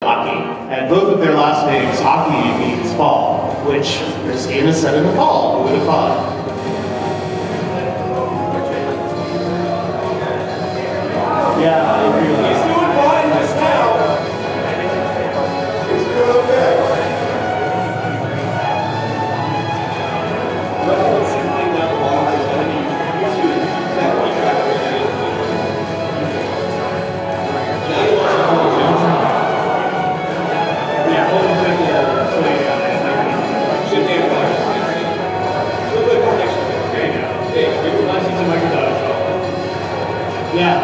Aki, and both of their last names, Aki, means fall, which this game is set in the fall. Who would have thought? Yeah, I agree with that. He's doing fine just now. He's doing okay. Yeah.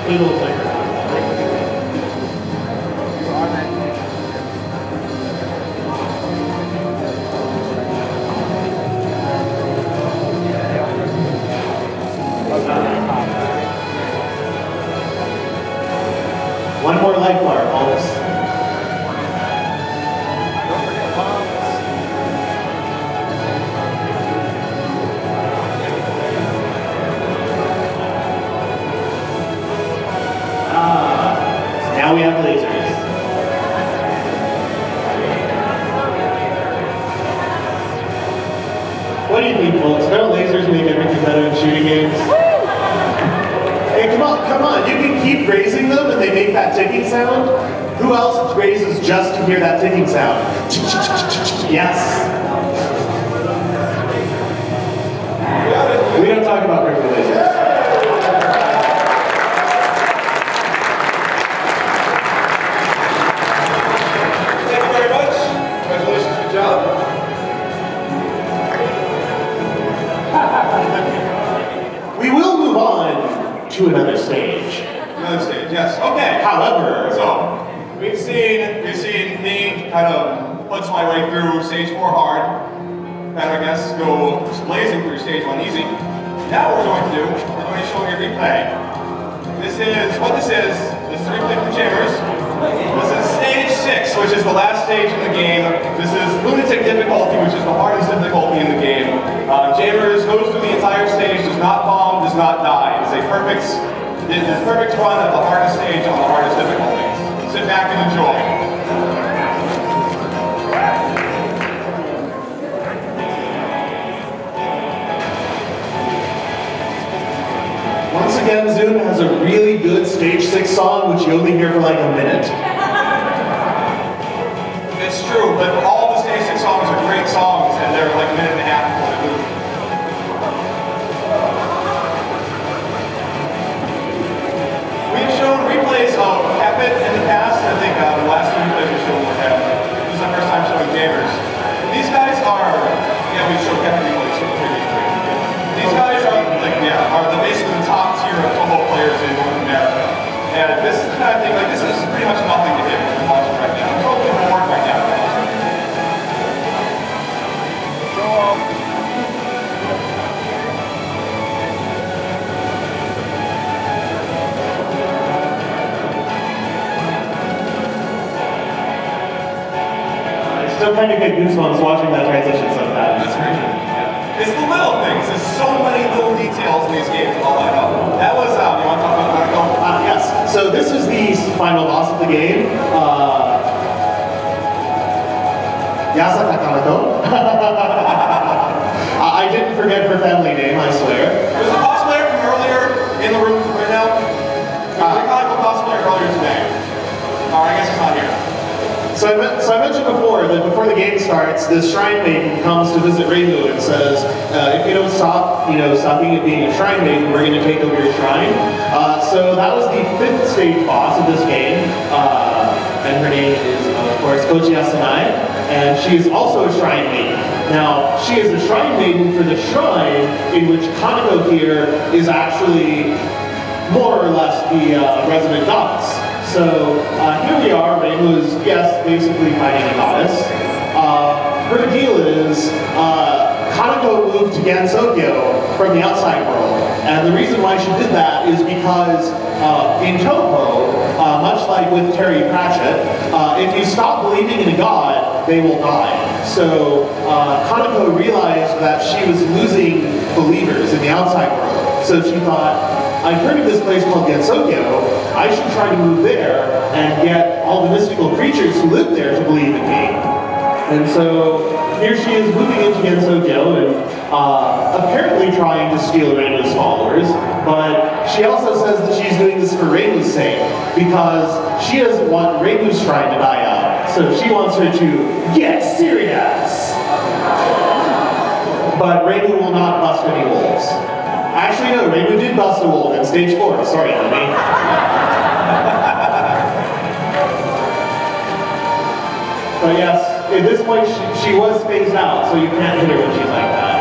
Little player. One more life bar, Paulus. Now we have lasers. What do you think, folks? Don't lasers make everything better in shooting games? Hey, come on. You can keep grazing them and they make that ticking sound. Who else grazes just to hear that ticking sound? Yes. We don't talk about regular lasers. We will move on to another stage. Another stage, yes. Okay. However, so we've seen me kind of punch my way through stage 4 hard, and I guess go blazing through stage 1 easy. Now what we're going to do, we're going to show you a replay. This is a replay from Jaimers. This is stage 6, which is the last stage in the game. This is Lunatic difficulty, which is the hardest difficulty in the game. Jaimers goes through the entire stage, does not bomb, does not die. It's a perfect run of the hardest stage on the hardest difficulty. Sit back and enjoy. once again, Zoom has a really good stage 6 song, which you only hear for like a minute. It's true, but all the stage 6 songs are great songs, and they're like a minute and a half before they move. We've shown replays of Epic in the past. I think the last two replays we showed were Epic. This is the first time showing Jaimers. These guys are, we showed Epic replays previously. These guys are basically the top tier of Touhou players in North America. And this is the kind of thing, this is pretty much nothing to him when you're watching right now. I'm totally bored right now. Still kind of get goosebumps watching that transition sometimes. That's very true. Yeah. It's the little things. There's so many little details in these games. All I know. That was, you want to talk about Minoriko? Yes. So this is the final boss of the game. I didn't forget her family name, I swear. There's a cosplayer from earlier in the room right now. There's a cosplayer earlier today. I guess he's not here. So I mentioned before that before the game starts, this shrine maiden comes to visit Reimu and says, if you don't stop, sucking at being a shrine maiden, we're going to take over your shrine. So that was the 5th stage boss of this game, and her name is, of course, Koji Asanai, and she is also a shrine maiden. Now, she is a shrine maiden for the shrine in which Kaneko here is actually more or less the resident goddess. So here we are, Reimu's, basically fighting a goddess. Her deal is, Kaneko moved to Gansokyo from the outside world. And the reason why she did that is because in Touhou, much like with Terry Pratchett, if you stop believing in a god, they will die. So Kaneko realized that she was losing believers in the outside world. So she thought, I've heard of this place called Gensokyo. I should try to move there and get all the mystical creatures who live there to believe in me. And so here she is moving into Gensokyo and apparently trying to steal Reinu's followers, but she also says that she's doing this for Reinu's sake because she doesn't want Reinu's shrine to die out. So she wants her to get serious. But Reinu will not bust any wolves. Actually, no, Reinu did bust a wolf in stage 4. Sorry, enemy. But yes, at this point, she was phased out, so you can't hit her when she's like that.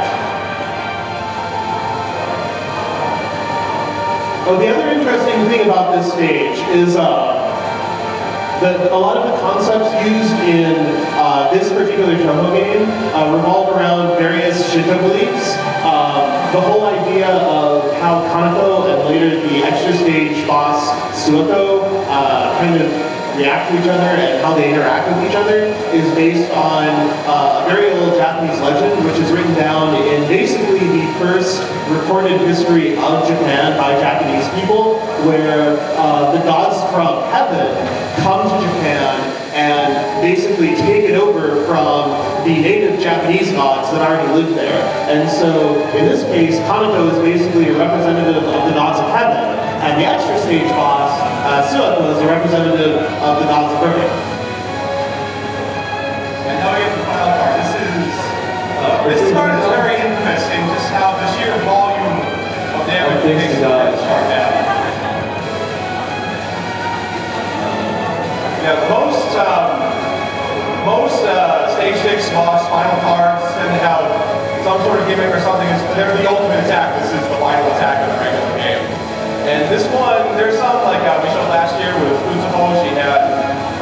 Oh, the other interesting thing about this stage is that a lot of the concepts used in this particular Touhou game revolve around various Shinto beliefs. The whole idea of how Kaneko and later the extra stage boss Suiko kind of react to each other and how they interact with each other is based on a very old Japanese legend, which is written down in basically the first recorded history of Japan by Japanese people, where the gods from heaven come to Japan and basically take it over from the native Japanese gods that already lived there. And so, in this case, Kaneko is basically a representative of the gods of heaven, and the extra stage boss, Suiko, is a representative of the gods of earth. And now we get to the final part. This card is very interesting, just how the sheer volume of damage takes this card down. Yeah, most stage 6 boss final cards tend to have some sort of gimmick or something. They're the ultimate attack. This is the final attack of the regular game. And this one, there's some like we showed last year with Touhou. She had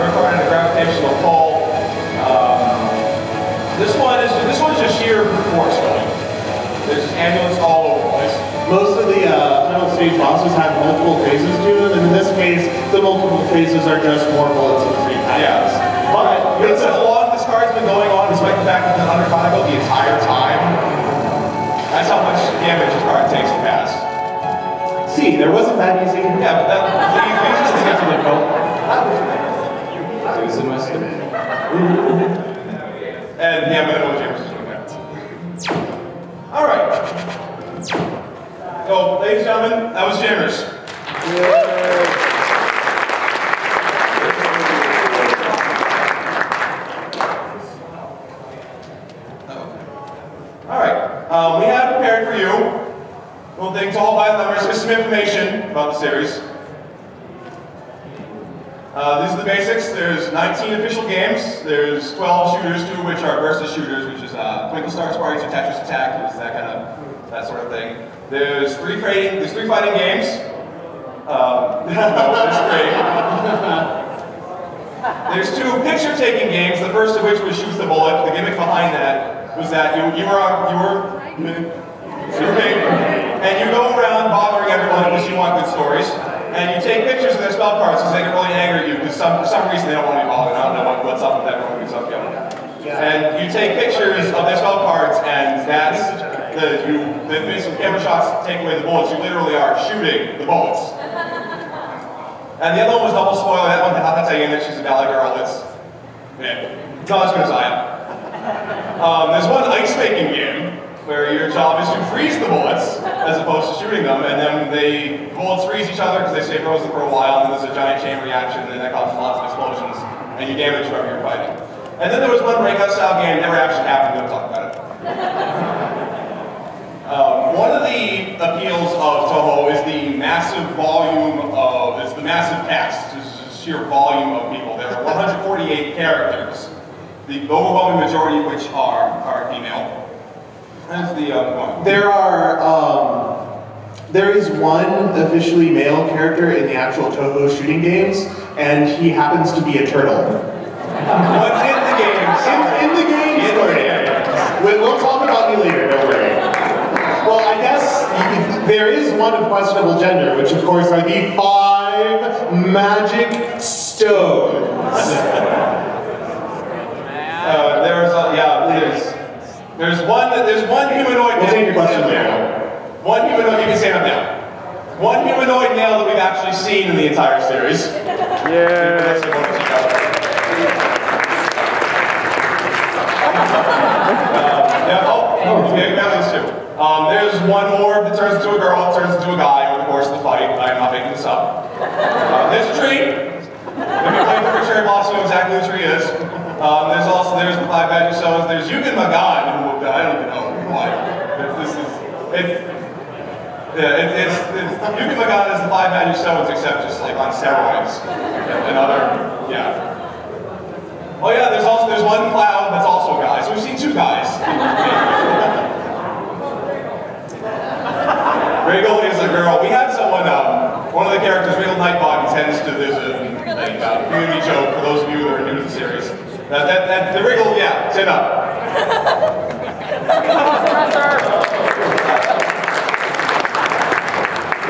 her card in a gravitational pull. This one's just sheer brute force going. There's just ambulance all over the place. Most of the final stage bosses have multiple phases to them, and in this case, the multiple phases are just more bullets in the same package. Yeah. But it's how long this card's been going on, despite the fact that it's been under Kaneko the entire time. That's how much damage this card takes to pass. See, there wasn't that easy. Yeah, but that just to get to the goal. And yeah, but I know Jaimers is doing that. Alright. So, ladies and gentlemen, that was Jaimers. Alright. We have prepared for you little things all by the numbers, just some information about the series. These are the basics. There's 19 official games. There's 12 shooters, 2 of which are versus shooters, which is Twinkle Star Sparks or Tetris Attack, that sort of thing. There's three fighting games. No, there's 3. There's 2 picture-taking games. The first of which was Shoot the Bullet. The gimmick behind that was that you were big, and you go around bothering everyone because you want good stories. And you take pictures of their spell cards because they get really angry at you because for some reason they don't want to be bothered. I don't know what's up with that one who's up here. And you take pictures of their spell cards, and that's some camera shots take away the bullets. You literally are shooting the bullets. And the other one was Double Spoiler. That one, that's how you know she's a valley girl. It's not as good as I am. There's one ice making game where your job is to freeze the bullets as opposed to shooting them, and then the bullets freeze each other because they stay frozen for a while, and then there's a giant chain reaction, and then that causes lots of explosions, and you damage whoever you're fighting. And then there was one breakout style game, never actually happened, we'll talk about it. One of the appeals of Touhou is the massive the massive cast, just the sheer volume of people. There are 148 characters, the overwhelming majority of which are female. That's the one. There is one officially male character in the actual Touhou shooting games, and he happens to be a turtle. What's in the games? In the games, we'll talk about you later, don't worry. Well, I guess there is one of questionable gender, which of course are the 5 magic stones. There's one humanoid. We'll take your question there. One humanoid, you can stand up now. one humanoid male that we've actually seen in the entire series. Yeah. Okay, balance too. There's one orb that turns into a girl, turns into a guy over the course of the fight. I am not making this up. There's a tree. If you play for cherry blossom, you know exactly who the tree is. There's the 5 magic stones. There's Yugen Magan, who I don't even know why. Yugen Magan is the 5 magic stones, except just like on steroids and other, yeah. Oh yeah, there's one clown that's also a guy, so we've seen 2 guys. Regal is a girl. We had someone, one of the characters, Regal Nightbot, tends to, there's a community joke for those of you that are new to the series. The Regal, yeah, sit up.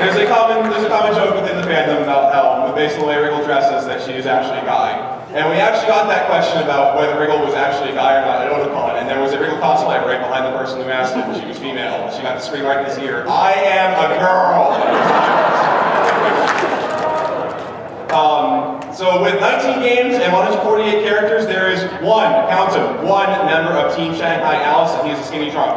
There's a common joke within the fandom about how, based on the way Regal dresses, that she is actually a guy. And we actually got that question about whether Regal was actually a guy or not at Otakon, and there was a Regal cosplayer right behind the person who asked it, and she was female. She got to scream right in his ear, "I am a girl!" So with 19 games and 148 characters, there is one, count them, one member of Team Shanghai Alice, and he is a skinny drunk.